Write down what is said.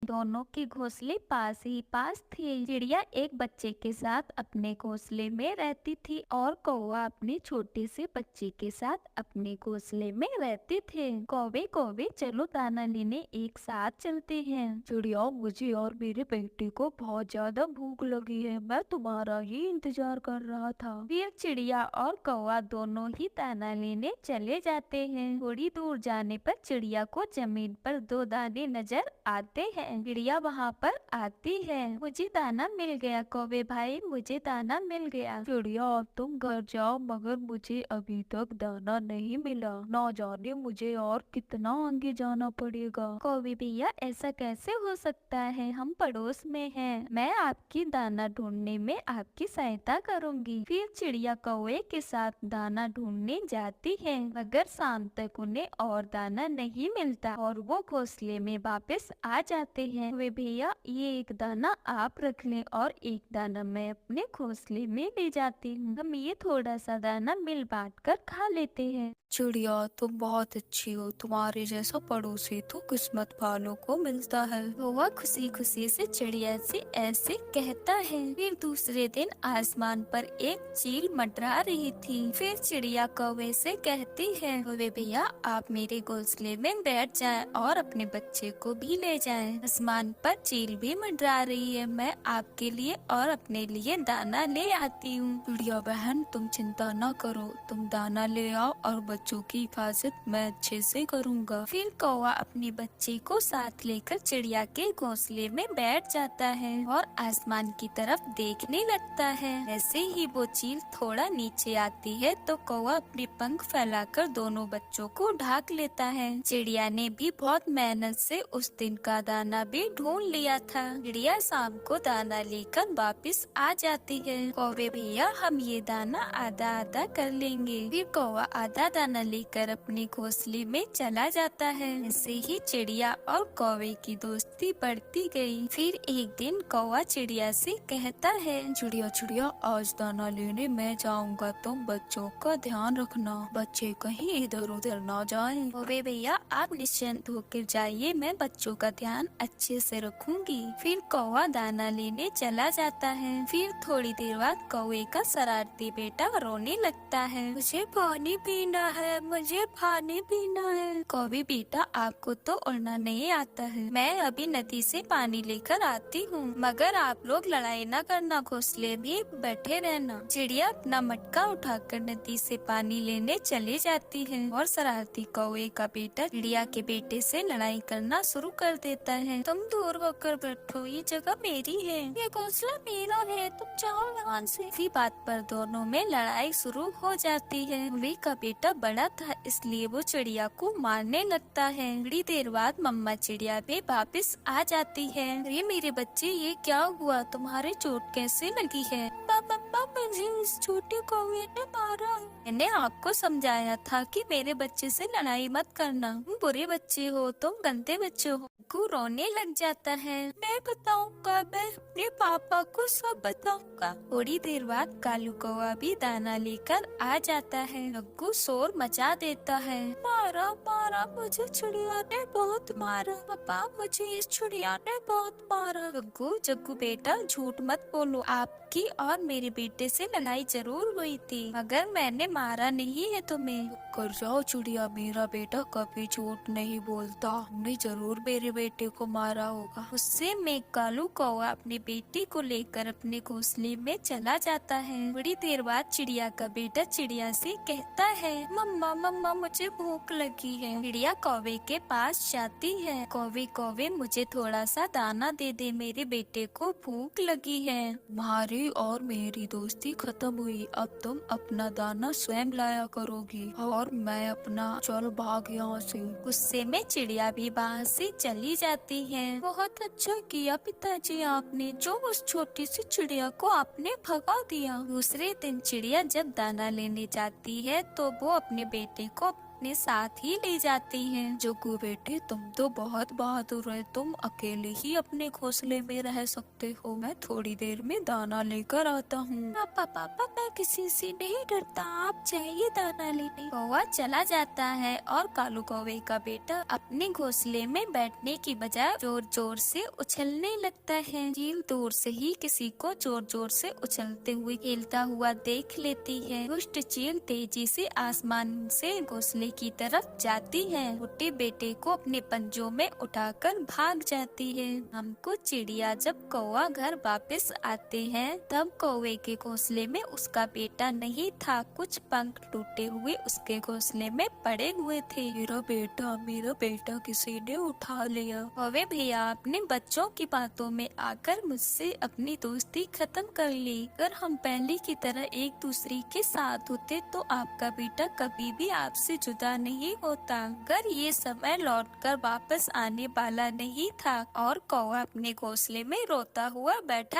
दोनों के घोंसले पास ही पास थे। चिड़िया एक बच्चे के साथ अपने घोंसले में रहती थी और कौवा अपने छोटे से बच्चे के साथ अपने घोंसले में रहते थे। कौवे कौवे चलो दाना लेने एक साथ चलते हैं। चिड़िया मुझे और मेरे बेटे को बहुत ज्यादा भूख लगी है, मैं तुम्हारा ही इंतजार कर रहा था। फिर चिड़िया और कौवा दोनों ही दाना लेने चले जाते हैं। थोड़ी दूर जाने पर चिड़िया को जमीन पर दो दाने नजर आते हैं। चिड़िया वहाँ पर आती है। मुझे दाना मिल गया कौवे भाई, मुझे दाना मिल गया। चिड़िया अब तुम घर जाओ, मगर मुझे अभी तक दाना नहीं मिला, ना जाने मुझे और कितना आगे जाना पड़ेगा। कौवे भैया ऐसा कैसे हो सकता है, हम पड़ोस में हैं। मैं आपकी दाना ढूंढने में आपकी सहायता करूंगी। फिर चिड़िया कौवे के साथ दाना ढूंढने जाती है, मगर शाम तक उन्हें और दाना नहीं मिलता और वो घोंसले में वापस आ जाते हैं। वे भैया ये एक दाना आप रख लें और एक दाना मैं अपने घोंसले में ले जाती हूँ। हम ये थोड़ा सा दाना मिल बांट कर खा लेते हैं। चिड़िया तुम बहुत अच्छी हो, तुम्हारे जैसा पड़ोसी तो किस्मत वालों को मिलता है। कौवा खुशी खुशी से चिड़िया से ऐसे कहता है। फिर दूसरे दिन आसमान पर एक चील मंडरा रही थी। फिर चिड़िया कौवे से कहती है, कौवे भैया आप मेरे घोंसले में बैठ जाएं और अपने बच्चे को भी ले जाएं। आसमान पर चील भी मंडरा रही है, मैं आपके लिए और अपने लिए दाना ले आती हूँ। चिड़िया बहन तुम चिंता न करो, तुम दाना ले आओ और बच्चों की हिफाजत मैं अच्छे से करूँगा। फिर कौवा अपने बच्चे को साथ लेकर चिड़िया के घोंसले में बैठ जाता है और आसमान की तरफ देखने लगता है। ऐसे ही वो चील थोड़ा नीचे आती है तो कौवा अपने पंख फैलाकर दोनों बच्चों को ढाक लेता है। चिड़िया ने भी बहुत मेहनत से उस दिन का दाना भी ढूंढ लिया था। चिड़िया शाम को दाना लेकर वापस आ जाती है। कौवे भैया हम ये दाना आधा आधा कर लेंगे। फिर कौवा आधा दाना लेकर अपने घोंसले में चला जाता है। ऐसे ही चिड़िया और कौवे की दोस्ती बढ़ती गई। फिर एक दिन कौवा चिड़िया से कहता है, चिड़िया चिड़िया आज दाना लेने मैं जाऊंगा, तुम बच्चों का ध्यान रखना, बच्चे कहीं इधर उधर ना जाएं। कौवे भैया आप निश्चिंत होकर जाइए, मैं बच्चों का ध्यान अच्छे से रखूंगी। फिर कौवा दाना लेने चला जाता है। फिर थोड़ी देर बाद कौवे का शरारती बेटा रोने लगता है, मुझे पानी पीना है, मुझे पानी पीना है। कौवे बेटा आपको तो उड़ना नहीं आता है, मैं अभी नदी से पानी लेकर आती हूँ, मगर आप लोग लड़ाई न करना, घोंसले में बैठे रहना। चिड़िया अपना मटका उठाकर नदी से पानी लेने चली जाती है और शरारती कौवे का बेटा चिड़िया के बेटे से लड़ाई करना शुरू कर देता है। तुम दूर होकर बैठो, ये जगह मेरी है, ये घोंसला मेरा है, तुम जाओ यहाँ से। इसी बात पर दोनों में लड़ाई शुरू हो जाती है। कौवे का बेटा बड़ा था इसलिए वो चिड़िया को मारने लगता है। थोड़ी देर बाद मम्मा चिड़िया भी वापस आ जाती है। अरे मेरे बच्चे ये क्या हुआ, तुम्हारे चोट कैसे लगी है? मम्मा मुझे इस छोटे कौवे ने मारा। मैंने आपको समझाया था कि मेरे बच्चे से लड़ाई मत करना, तुम बुरे बच्चे हो, तुम गंदे बच्चे हो। गग्गू रोने लग जाता है, मैं बताऊंगा, मैं अपने पापा को सब बताऊंगा। थोड़ी देर बाद कालू कौवा भी दाना लेकर आ जाता है। गग्गू शोर मचा देता है, मारा मारा मुझे चिड़िया ने बहुत मारा, पापा मुझे इस चिड़िया ने बहुत मारा। गग्गू जग्गू बेटा झूठ मत बोलो, आपकी और मेरे बेटे से लड़ाई जरूर हुई थी, मगर मैंने मारा नहीं है तुम्हें। कर जाओ चिड़िया, मेरा बेटा कभी झूठ नहीं बोलता, हमने जरूर मेरे बेटे को मारा होगा। उससे में कालू कौवा अपने बेटी को लेकर अपने घोंसले में चला जाता है। थोड़ी देर बाद चिड़िया का बेटा चिड़िया से कहता है, मम्मा मम्मा मुझे भूख लगी है। चिड़िया कौवे के पास जाती है, कौवे कौवे मुझे थोड़ा सा दाना दे दे, मेरे बेटे को भूख लगी है। तुम्हारी और मेरी दोस्ती खत्म हुई, अब तुम अपना दाना स्वयं लाया करोगी और मैं अपना चल भाग यहाँ से। गुस्से में चिड़िया भी वहाँ से चली जाती है। बहुत अच्छा किया पिताजी आपने, जो उस छोटी सी चिड़िया को आपने भगा दिया। दूसरे दिन चिड़िया जब दाना लेने जाती है तो वो अपने बेटे को अपने साथ ही ले जाती है। जुग्गू बेटे, तुम तो बहुत बहादुर है, तुम अकेले ही अपने घोंसले में रह सकते हो। मैं थोड़ी देर में दाना लेकर आता हूँ। पापा पापा, मैं किसी से नहीं डरता, आप जाइए दाना लेने। कौवा चला जाता है और कालू कौवे का बेटा अपने घोंसले में बैठने की बजाय जोर जोर से उछलने लगता है। चील दूर से ही किसी को जोर जोर से उछलते हुए खेलता हुआ देख लेती है। दुष्ट चील तेजी से आसमान से घोंसले की तरफ जाती है। छोटे बेटे को अपने पंजों में उठाकर भाग जाती है। हमको चिड़िया जब कौवा घर वापस आते हैं तब कौवे के घोंसले में उसका बेटा नहीं था। कुछ पंख टूटे हुए उसके घोंसले में पड़े हुए थे। मेरा बेटा किसी ने उठा लिया। कौवे भैया अपने बच्चों की बातों में आकर मुझसे अपनी दोस्ती खत्म कर ली। अगर हम पहले की तरह एक दूसरे के साथ होते तो आपका बेटा कभी भी आपसे जुदा नहीं होता। अगर ये समय लौटकर वापस आने वाला नहीं था। और कौवा अपने घोंसले में रोता हुआ बैठा